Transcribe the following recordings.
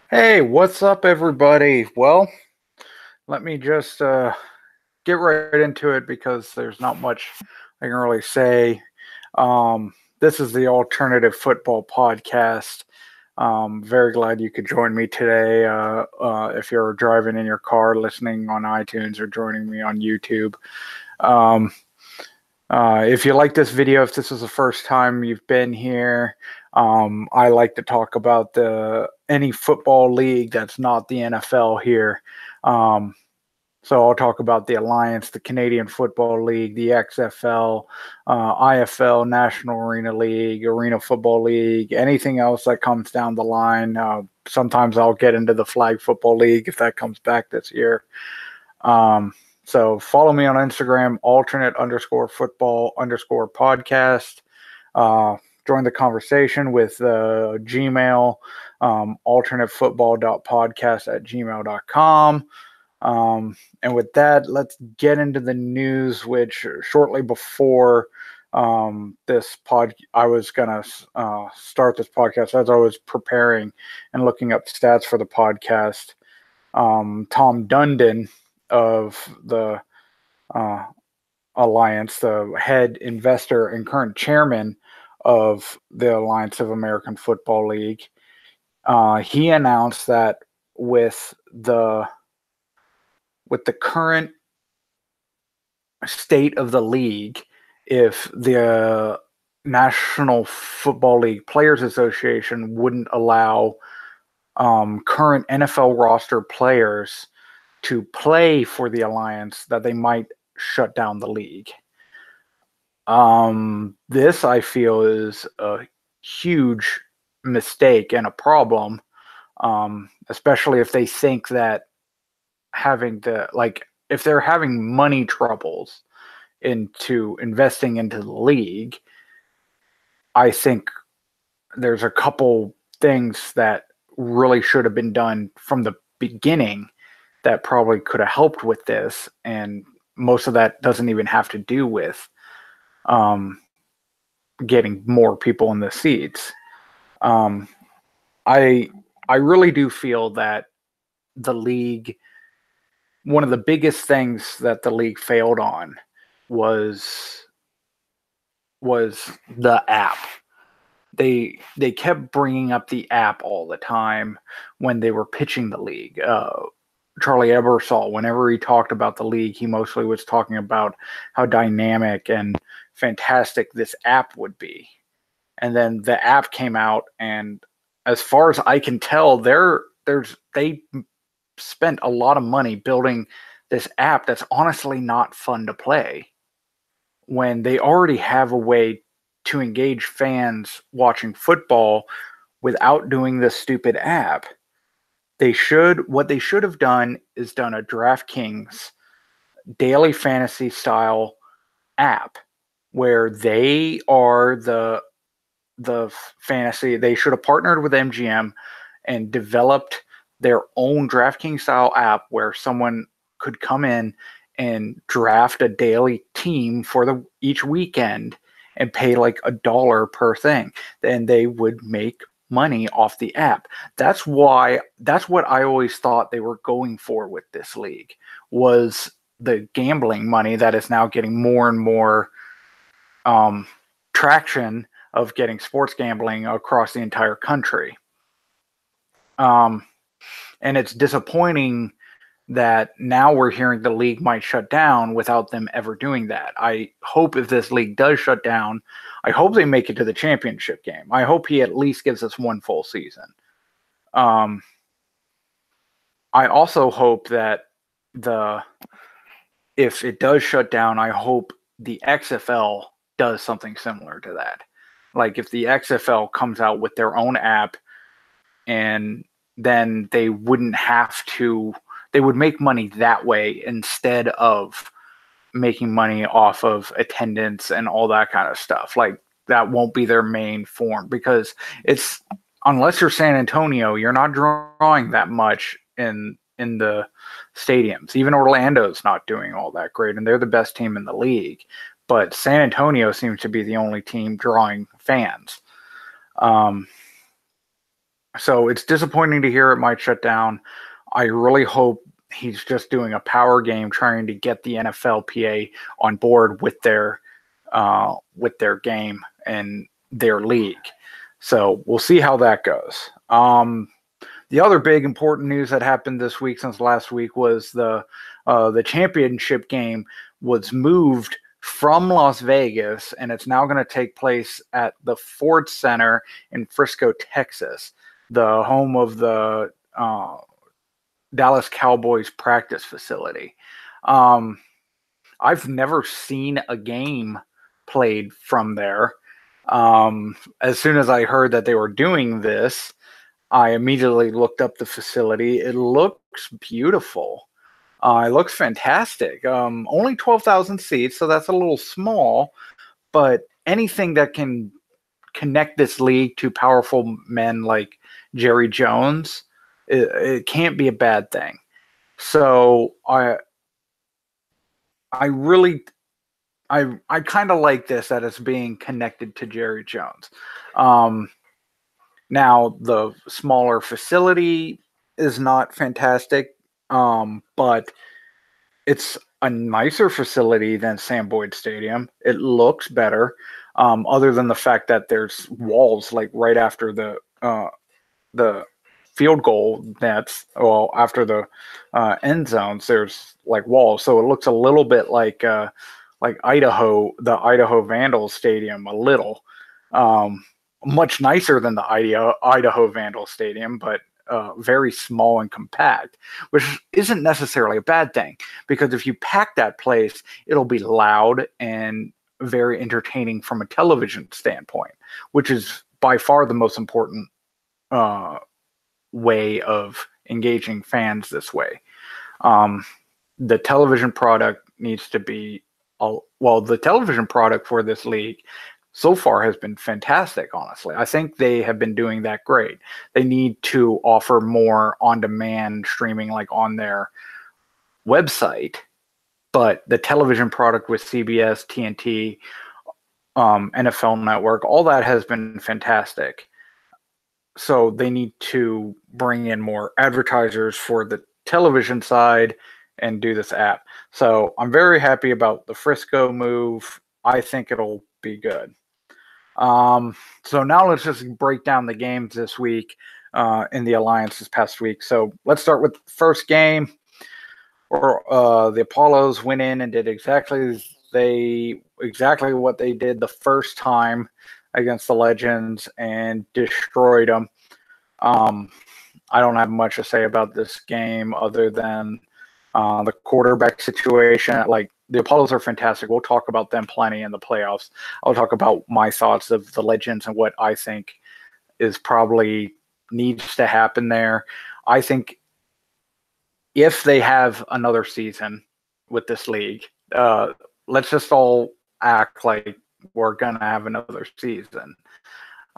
Hey, what's up, everybody? Well, let me just get right into it because there's not much I can really say. This is the Alternative Football Podcast. Very glad you could join me today. If you're driving in your car, listening on iTunes, or joining me on YouTube. Um, if you like this video, if this is the first time you've been here, I like to talk about the any football league that's not the NFL here. Um, so I'll talk about the Alliance, the Canadian Football League, the XFL, IFL, National Arena League, Arena Football League, anything else that comes down the line. Sometimes I'll get into the Flag Football League if that comes back this year. Um, so follow me on Instagram, alternate_football_podcast. Uh, Join the conversation with Gmail, alternatefootball.podcast@gmail.com. And with that, let's get into the news, which shortly before I was going to start this podcast as I was preparing and looking up stats for the podcast. Tom Dundon of the uh, Alliance, the head investor and current chairman of the Alliance of American Football League, he announced that with the current state of the league, if the National Football League Players Association wouldn't allow current NFL roster players to play for the Alliance, that they might shut down the league. This I feel is a huge mistake and a problem, especially if they think that if they're having money troubles into investing into the league. I think there's a couple things that really should have been done from the beginning that probably could have helped with this, and most of that doesn't even have to do with um, getting more people in the seats. Um, I I really do feel that the league, one of the biggest things that the league failed on was the app. They kept bringing up the app all the time when they were pitching the league. Charlie Ebersol, whenever he talked about the league, he mostly was talking about how dynamic and fantastic this app would be. And then the app came out, and as far as I can tell, they spent a lot of money building this app that's honestly not fun to play when they already have a way to engage fans watching football without doing this stupid app. What they should have done is done a DraftKings daily fantasy style app where they are the fantasy. They should have partnered with MGM and developed their own DraftKings style app where someone could come in and draft a daily team for each weekend and pay like $1 per thing. Then they would make money off the app. That's what I always thought they were going for with this league, was the gambling money that is now getting more and more traction of getting sports gambling across the entire country. Um, and it's disappointing that now we're hearing the league might shut down without them ever doing that. I hope if this league does shut down, I hope they make it to the championship game. I hope he at least gives us one full season. Um, I also hope that the if it does shut down, I hope the XFL does something similar to that. Like if the XFL comes out with their own app, and then they would make money that way instead of making money off of attendance and all that kind of stuff. Like that won't be their main form, because it's, unless you're San Antonio, you're not drawing that much in the stadiums. Even Orlando's not doing all that great, and they're the best team in the league. But San Antonio seems to be the only team drawing fans. Um, So it's disappointing to hear it might shut down. I really hope he's just doing a power game, trying to get the NFLPA on board with their game and their league. So we'll see how that goes. The other big important news that happened this week since last week was the championship game was moved from Las Vegas, and it's now going to take place at the Ford Center in Frisco, Texas, the home of the Dallas Cowboys practice facility. I've never seen a game played from there. As soon as I heard that they were doing this, I immediately looked up the facility. It looks beautiful. It looks fantastic. Only 12,000 seats, so that's a little small, but anything that can connect this league to powerful men like Jerry Jones, it can't be a bad thing. So I really I kind of like this, that it's being connected to Jerry Jones. Now the smaller facility is not fantastic, but it's a nicer facility than Sam Boyd Stadium. It looks better, other than the fact that there's walls like right after the field goal nets. Well, after the end zones, there's like walls, so it looks a little bit like Idaho, the Idaho Vandals Stadium, a little. Much nicer than the Idaho Vandals Stadium, but very small and compact, which isn't necessarily a bad thing, because if you pack that place, it'll be loud and very entertaining from a television standpoint, which is by far the most important way of engaging fans this way. The television product needs to be, the television product for this league so far has been fantastic, honestly. I think they have been doing that great. They need to offer more on-demand streaming like on their website, but the television product with CBS, TNT, NFL Network, all that has been fantastic. So they need to bring in more advertisers for the television side and do this app. So I'm very happy about the Frisco move. I think it'll be good. So now let's just break down the games this week in the Alliance this past week. So let's start with the first game, where the Apollos went in and did exactly what they did the first time against the Legends and destroyed them. I don't have much to say about this game other than the quarterback situation. Like, the Apollos are fantastic. We'll talk about them plenty in the playoffs. I'll talk about my thoughts of the Legends and what I think is probably needs to happen there. I think if they have another season with this league, let's just all act like we're going to have another season.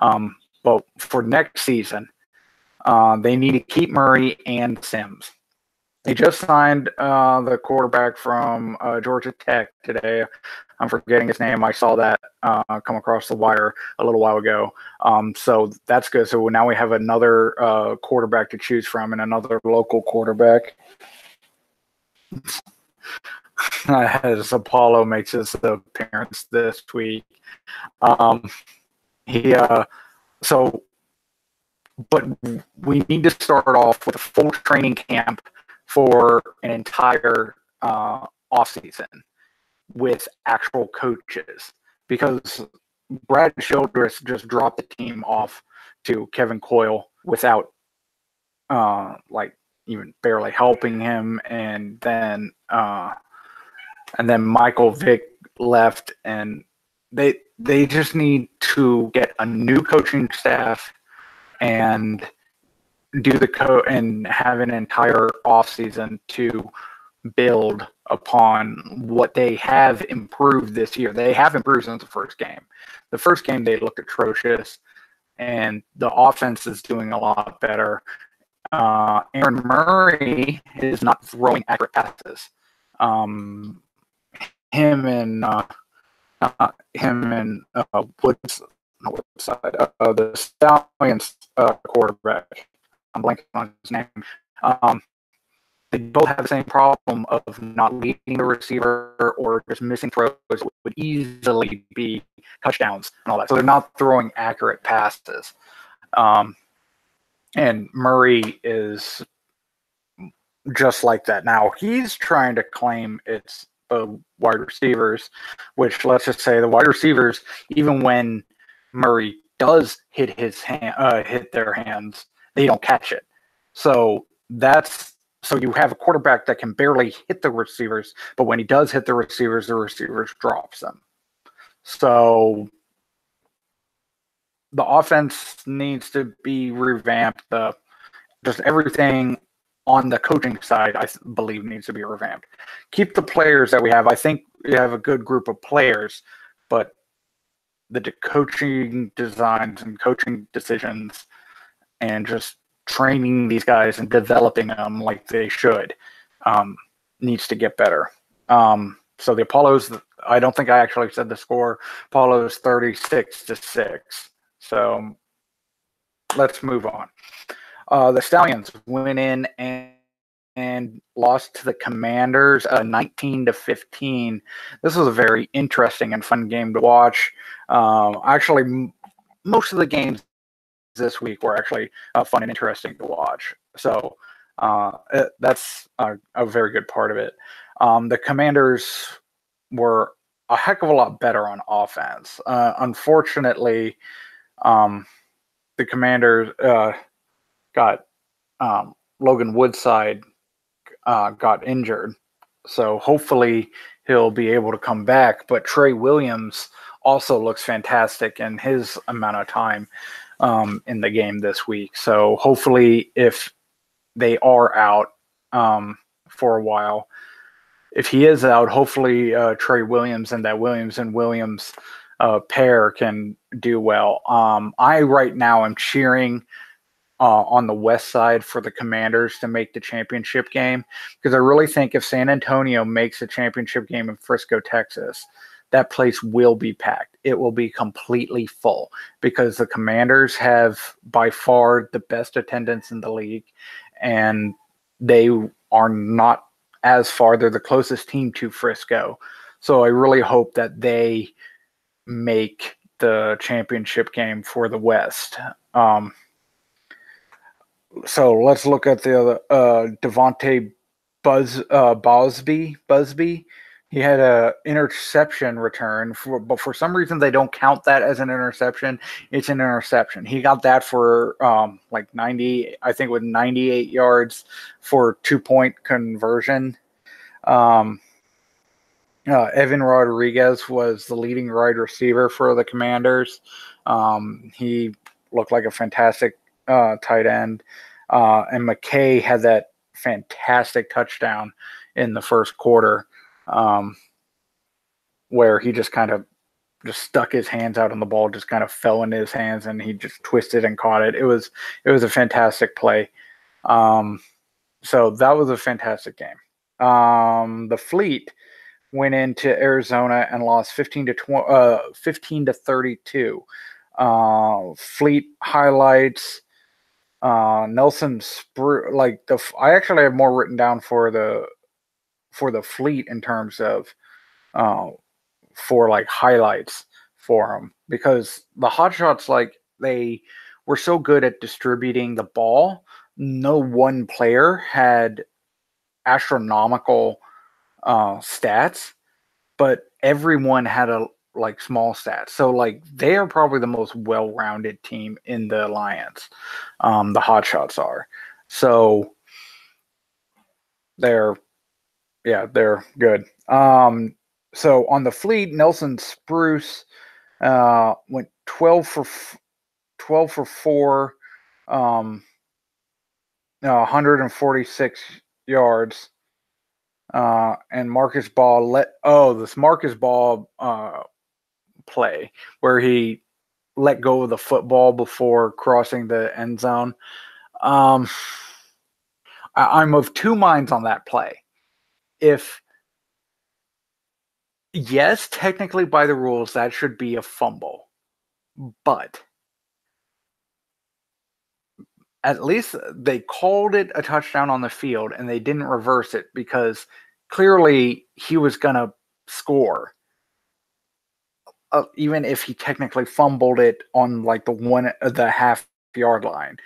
But for next season, they need to keep Murray and Sims. They just signed the quarterback from Georgia Tech today. I'm forgetting his name. I saw that come across the wire a little while ago. So that's good. So now we have another quarterback to choose from, and another local quarterback. As Apollo makes his appearance this week. But we need to start off with a full training camp for an entire offseason with actual coaches, because Brad Childress just dropped the team off to Kevin Coyle without even barely helping him, and then Michael Vick left, and they just need to get a new coaching staff and and have an entire offseason to build upon what they have improved this year. They have improved since the first game. The first game they looked atrocious, and the offense is doing a lot better. Aaron Murray is not throwing accurate passes. Him and Woods, the Stallions quarterback. I'm blanking on his name. Um, they both have the same problem of not leading the receiver or just missing throws that would easily be touchdowns and all that. So they're not throwing accurate passes. And Murray is just like that. Now, he's trying to claim it's the wide receivers, which let's just say the wide receivers, even when Murray does hit their hands, they don't catch it. So you have a quarterback that can barely hit the receivers, but when he does hit the receivers drops them. So the offense needs to be revamped. Just everything on the coaching side, I believe, needs to be revamped. Keep the players that we have. I think we have a good group of players, but the coaching designs and coaching decisions and just training these guys and developing them like they should needs to get better. So the Apollos, I don't think I actually said the score. Apollos 36-6. So let's move on. The Stallions went in and lost to the Commanders 19-15. This was a very interesting and fun game to watch. Actually, most of the games this week were actually fun and interesting to watch. So that's a very good part of it. The Commanders were a heck of a lot better on offense. Unfortunately, the Commanders got Logan Woodside got injured. So hopefully he'll be able to come back. But Trey Williams also looks fantastic in his amount of time in the game this week. So hopefully if they are out for a while, if he is out, hopefully Trey Williams and that Williams pair can do well. I right now am cheering on the west side for the Commanders to make the championship game, because I really think if San Antonio makes a championship game in Frisco, Texas, that place will be packed. It will be completely full because the Commanders have by far the best attendance in the league, and they are not as far. They're the closest team to Frisco. So I really hope that they make the championship game for the West. So let's look at the other Devontae Busby. He had a interception return, but for some reason they don't count that as an interception. It's an interception. He got that for like 90, I think, with 98 yards for 2-point conversion. Evan Rodriguez was the leading wide receiver for the Commanders. He looked like a fantastic tight end. And McKay had that fantastic touchdown in the first quarter where he just kind of just stuck his hands out and the ball just kind of fell into his hands and he just twisted and caught it. It was a fantastic play. So that was a fantastic game. The Fleet went into Arizona and lost 15-32. Fleet highlights. Nelson I actually have more written down for the Fleet in terms of for like highlights for them, because the Hotshots, like, they were so good at distributing the ball. No one player had astronomical stats, but everyone had a like small stats. So like they are probably the most well-rounded team in the Alliance. The Hotshots are. So they're good. So on the Fleet, Nelson Spruce went 12 for 4, 146 yards. And Marcus Ball this Marcus Ball play where he let go of the football before crossing the end zone. I'm of two minds on that play. Yes, technically by the rules, that should be a fumble. But at least they called it a touchdown on the field and they didn't reverse it because clearly he was going to score. Even if he technically fumbled it on like the half-yard line.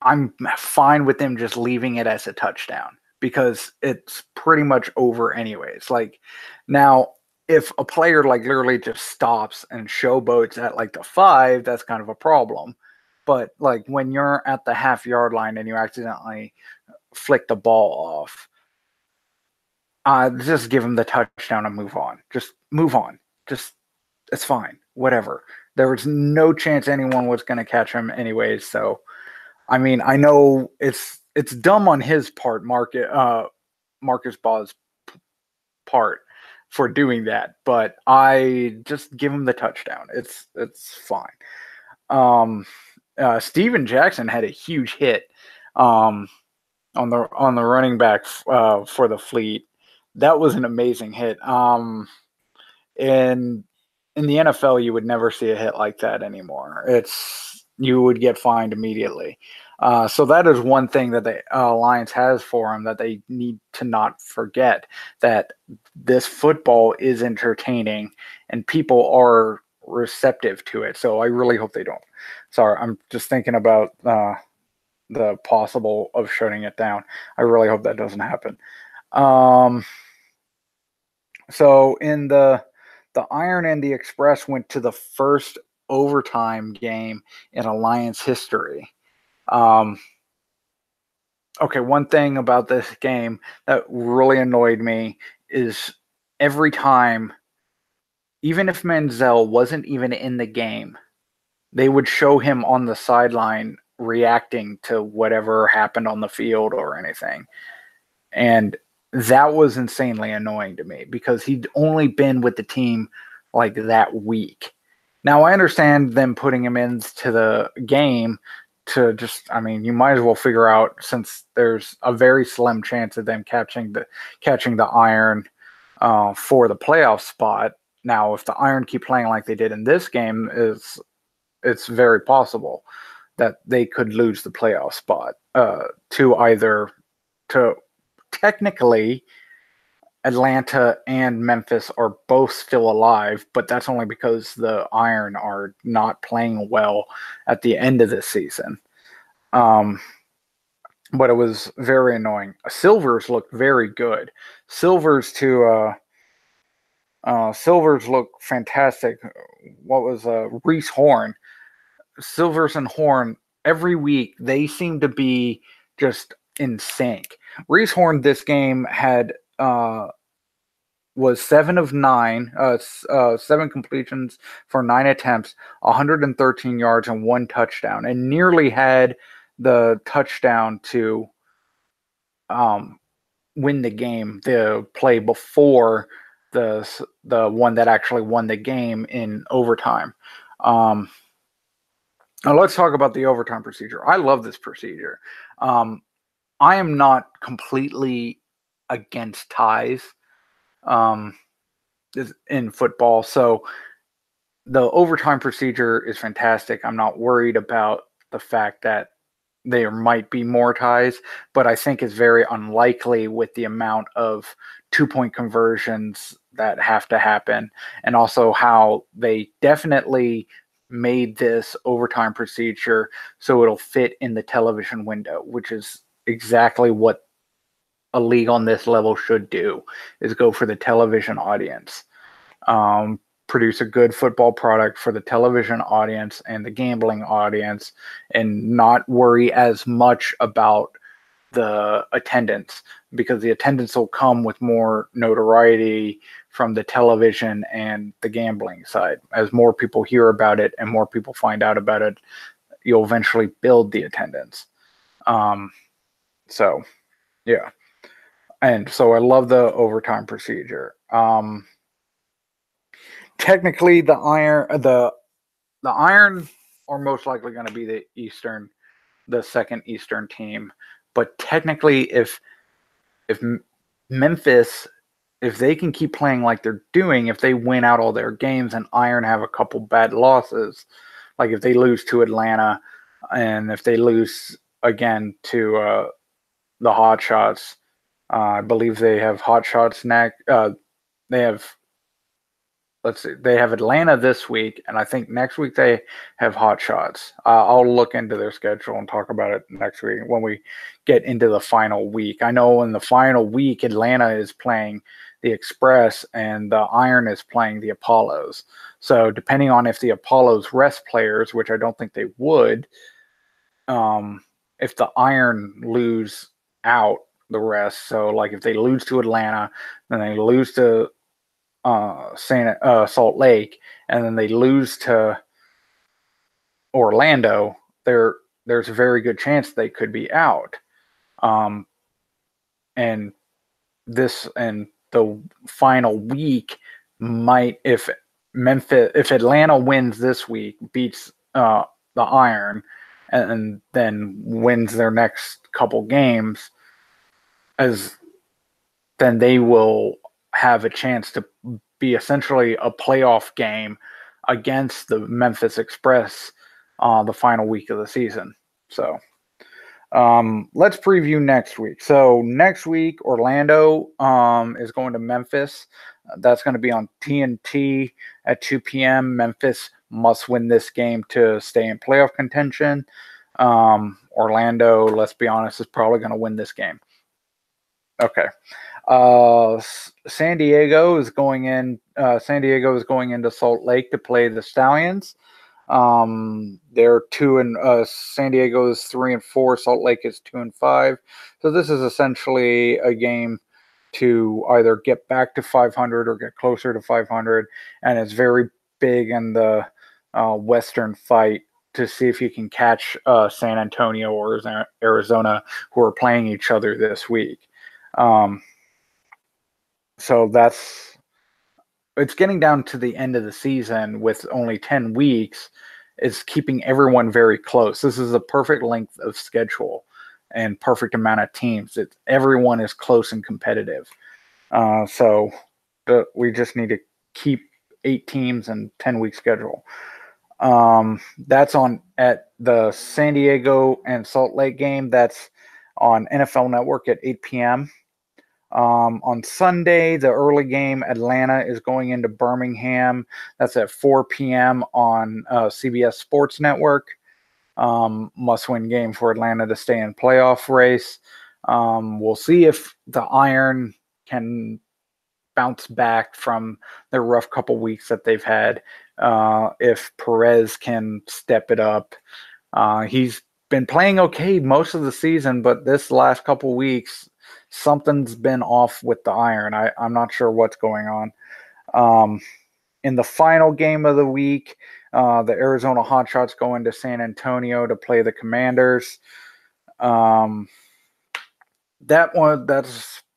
I'm fine with them just leaving it as a touchdown because it's pretty much over anyways. Like now, if a player like literally just stops and showboats at like the 5, that's kind of a problem. But like when you're at the half-yard line and you accidentally flick the ball off, just give him the touchdown and move on. Just move on. Just it's fine. Whatever. There was no chance anyone was going to catch him anyways. So, I mean, I know it's dumb on his part, Marcus Baugh's part for doing that, but I just give him the touchdown. It's fine. Steven Jackson had a huge hit on the running back for the Fleet. That was an amazing hit. In the NFL, you would never see a hit like that anymore. You would get fined immediately. So that is one thing that the Alliance has for them that they need to not forget, that this football is entertaining and people are receptive to it. So I really hope they don't. Sorry, I'm just thinking about the possible of shutting it down. I really hope that doesn't happen. So in the Iron and the Express went to the first overtime game in Alliance history. Okay, one thing about this game that really annoyed me is every time, even if Manziel wasn't even in the game, they would show him on the sideline reacting to whatever happened on the field or anything. And that was insanely annoying to me because he'd only been with the team like that week. Now, I understand them putting him into the game to just, I mean, you might as well figure out, since there's a very slim chance of them catching the Iron for the playoff spot. Now, if the Iron keep playing like they did in this game, it's very possible that they could lose the playoff spot to technically Atlanta and Memphis are both still alive, but that's only because the Iron are not playing well at the end of this season. But it was very annoying. Silvers looked very good. Silvers look fantastic. What was Reese Horn? Silvers and Horn every week they seem to be just in sync. Reese Horn this game had was 7 of 9, 7 completions for 9 attempts, 113 yards and 1 touchdown, and nearly had the touchdown to win the game. The play before the one that actually won the game in overtime. Now let's talk about the overtime procedure. I love this procedure. I am not completely against ties in football, so the overtime procedure is fantastic. I'm not worried about the fact that there might be more ties, but I think it's very unlikely with the amount of 2-point conversions that have to happen, and also how they definitely made this overtime procedure so it'll fit in the television window, which is exactly what a league on this level should do, is go for the television audience. Produce a good football product for the television audience and the gambling audience, and not worry as much about the attendance, because the attendance will come with more notoriety from the television and the gambling side. As more people hear about it and more people find out about it, you'll eventually build the attendance. So, yeah. And so I love the overtime procedure. Technically, the Iron are most likely going to be the second Eastern team. But technically, if Memphis, if they can keep playing like they're doing, if they win out all their games and Iron have a couple bad losses, Like if they lose to Atlanta, and if they lose again to the Hot Shots, I believe they have Hot Shots next. They have, let's see, they have Atlanta this week, and I think next week they have Hot Shots. I'll look into their schedule and talk about it next week when we get into the final week. I know in the final week, Atlanta is playing the Express and the Iron is playing the Apollos. So depending on if the Apollos rest players, which I don't think they would, if the Iron lose out the rest, so like if they lose to Atlanta, then they lose to Salt Lake, and then they lose to Orlando, there's a very good chance they could be out. And the final week might, if Atlanta wins this week, beats the Iron, and then wins their next couple games, then they will have a chance to be essentially a playoff game against the Memphis Express the final week of the season. So let's preview next week. So next week, Orlando is going to Memphis. That's going to be on TNT at 2 p.m. Memphis must win this game to stay in playoff contention. Orlando, let's be honest, is probably going to win this game. Okay. San Diego is going into Salt Lake to play the Stallions. They're 2 San Diego is 3-4. Salt Lake is 2-5. So this is essentially a game to either get back to 500 or get closer to 500, and it's very big in the Western fight to see if you can catch San Antonio or Arizona, who are playing each other this week. So it's getting down to the end of the season with only 10 weeks. It's keeping everyone very close. This is a perfect length of schedule and perfect amount of teams. Everyone is close and competitive. So we just need to keep 8 teams and 10-week schedule. That's on at the San Diego and Salt Lake game. That's on NFL Network at 8 p.m. On Sunday, the early game, Atlanta is going into Birmingham. That's at 4 p.m. on CBS Sports Network. Must-win game for Atlanta to stay in playoff race. We'll see if the Iron can bounce back from the rough couple weeks that they've had. If Perez can step it up. He's been playing okay most of the season, but this last couple weeks, something's been off with the Iron. I'm not sure what's going on. In the final game of the week, the Arizona Hotshots go into San Antonio to play the Commanders. That's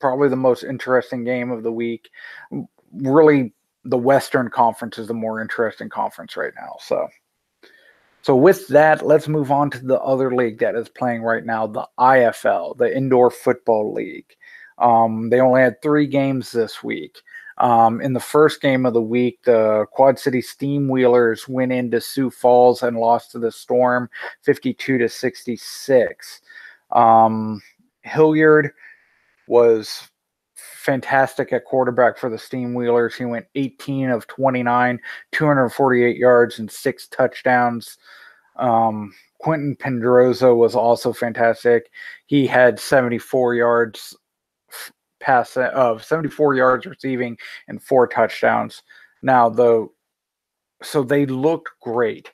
probably the most interesting game of the week. Really, the Western Conference is the more interesting conference right now. So with that, let's move on to the other league that is playing right now, the IFL, the Indoor Football League. They only had 3 games this week. In the first game of the week, the Quad City Steamwheelers went into Sioux Falls and lost to the Storm 52-66. Hilliard was fantastic at quarterback for the Steamwheelers. He went 18 of 29, 248 yards and 6 touchdowns. Quentin Pedroza was also fantastic. He had 74 yards 74 yards receiving and 4 touchdowns. So they looked great.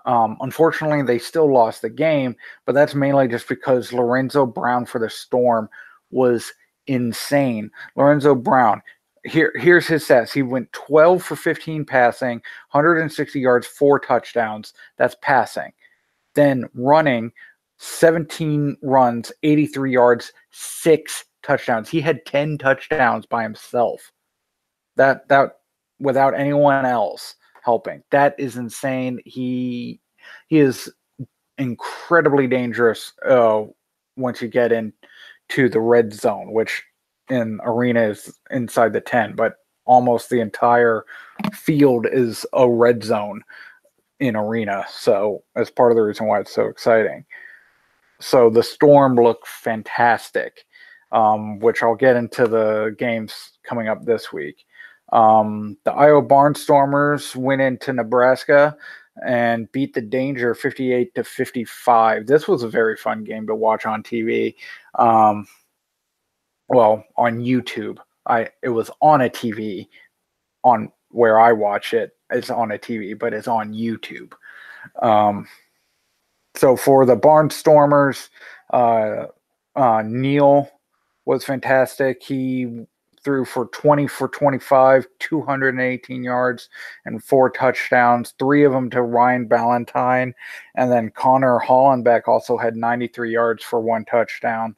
Unfortunately, they still lost the game, but that's mainly just because Lorenzo Brown for the Storm was insane. Lorenzo Brown, here's his stats. He went 12 for 15 passing, 160 yards, 4 touchdowns. That's passing. Then running, 17 runs, 83 yards, 6 touchdowns. He had 10 touchdowns by himself. That without anyone else helping. That is insane. He is incredibly dangerous once you get into the red zone, which in arena is inside the 10, but almost the entire field is a red zone. in arena. So that's part of the reason why it's so exciting. So the Storm looked fantastic, which I'll get into the games coming up this week. The Iowa Barnstormers went into Nebraska and beat the Danger 58-55. This was a very fun game to watch on TV. Well, on YouTube. It was on a TV on where I watch it. It's on a TV, but it's on YouTube. So for the Barnstormers, Neal was fantastic. He threw for 20 for 25, 218 yards, and 4 touchdowns, 3 of them to Ryan Ballantyne. And then Connor Hollenbeck also had 93 yards for 1 touchdown.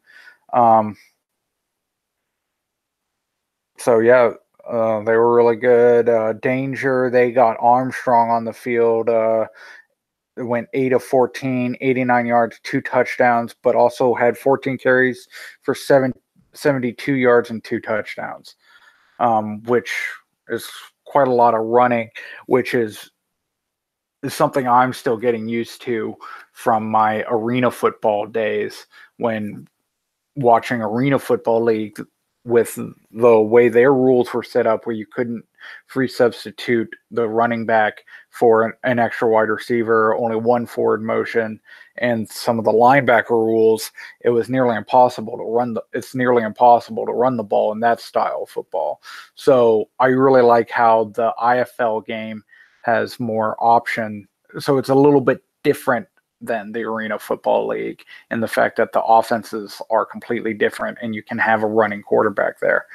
So, yeah, they were really good. Danger, they got Armstrong on the field. It went 8 of 14, 89 yards, 2 touchdowns, but also had 14 carries for 72 yards and 2 touchdowns, which is quite a lot of running, which is something I'm still getting used to from my arena football days when watching Arena Football League with the way their rules were set up, where you couldn't free substitute the running back for an extra wide receiver, only one forward motion, and some of the linebacker rules. It was nearly impossible to run it's nearly impossible to run the ball in that style of football. So I really like how the IFL game has more option. So it's a little bit different than the Arena Football League, and the fact that the offenses are completely different and you can have a running quarterback there.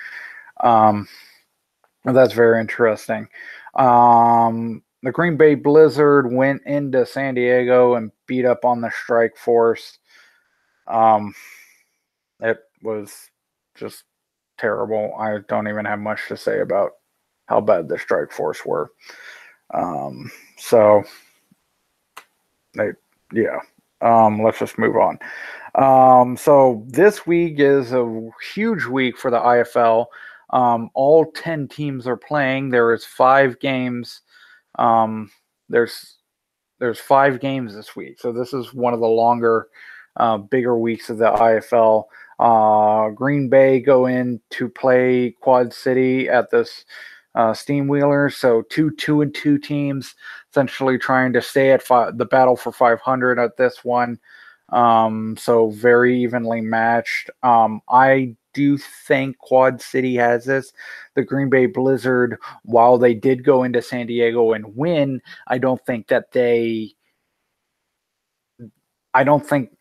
That's very interesting. The Green Bay Blizzard went into San Diego and beat up on the Strike Force. It was just terrible. I don't even have much to say about how bad the Strike Force were. So let's just move on. So this week is a huge week for the IFL. All 10 teams are playing. There is 5 games. There's 5 games this week. So this is one of the longer, bigger weeks of the IFL. Green Bay go in to play Quad City at this Steamwheelers. So 2-2 teams essentially trying to stay at the battle for 500 at this one. So very evenly matched. I do think Quad City has this. The Green Bay Blizzard, while they did go into San Diego and win, I don't think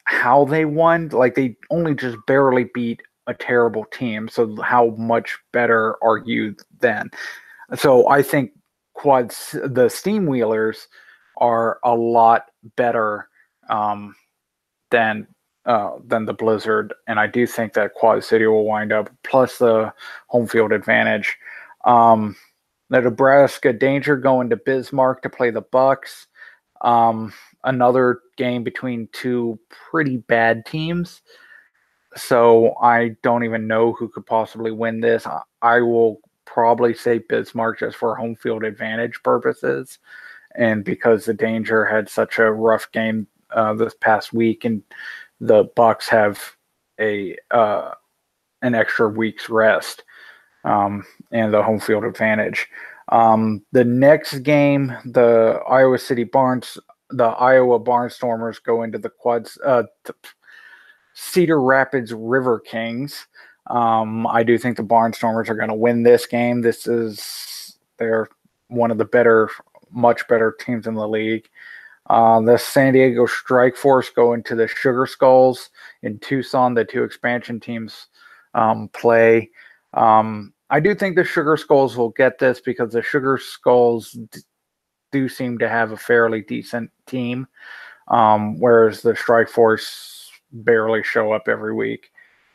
how they won. Like, they only just barely beat a terrible team. So how much better are you then? So I think the Steamwheelers are a lot better than the Blizzard, and I do think that Quad City will wind up, plus the home field advantage. The Nebraska Danger going to Bismarck to play the Bucks. Another game between 2 pretty bad teams. So I don't even know who could possibly win this. I will probably say Bismarck just for home field advantage purposes, and because the Danger had such a rough game this past week, and the Bucks have an extra week's rest, and the home field advantage. The next game, the Iowa Barnstormers go into the Cedar Rapids River Kings. I do think the Barnstormers are going to win this game. They're one of the much better teams in the league. The San Diego Strike Force go into the Sugar Skulls in Tucson. The 2 expansion teams play. I do think the Sugar Skulls will get this because the Sugar Skulls do seem to have a fairly decent team, whereas the Strike Force barely show up every week.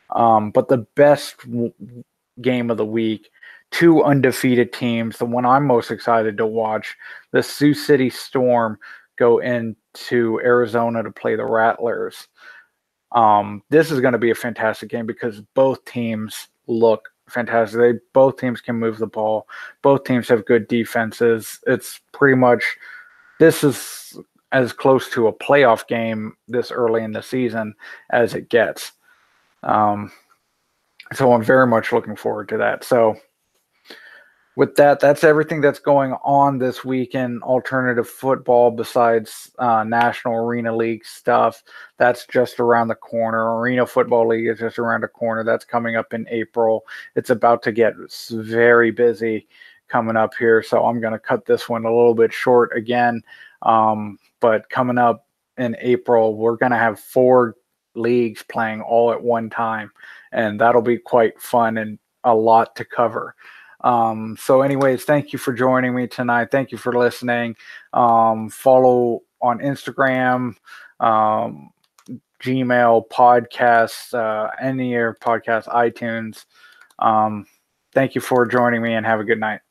But the best game of the week, 2 undefeated teams, the one I'm most excited to watch, the Sioux City Storm go into Arizona to play the Rattlers. This is going to be a fantastic game because both teams look fantastic. Both teams can move the ball. Both teams have good defenses. It's pretty much this is as close to a playoff game this early in the season as it gets. So I'm very much looking forward to that. So with that, that's everything that's going on this week in alternative football besides National Arena League stuff. That's just around the corner. Arena Football League is just around the corner. That's coming up in April. It's about to get very busy coming up here. So I'm going to cut this one a little bit short again. But coming up in April, we're going to have 4 leagues playing all at one time. And that'll be quite fun and a lot to cover. So anyways, thank you for joining me tonight. Thank you for listening. Follow on Instagram, Gmail, podcasts, any of your podcasts, iTunes. Thank you for joining me and have a good night.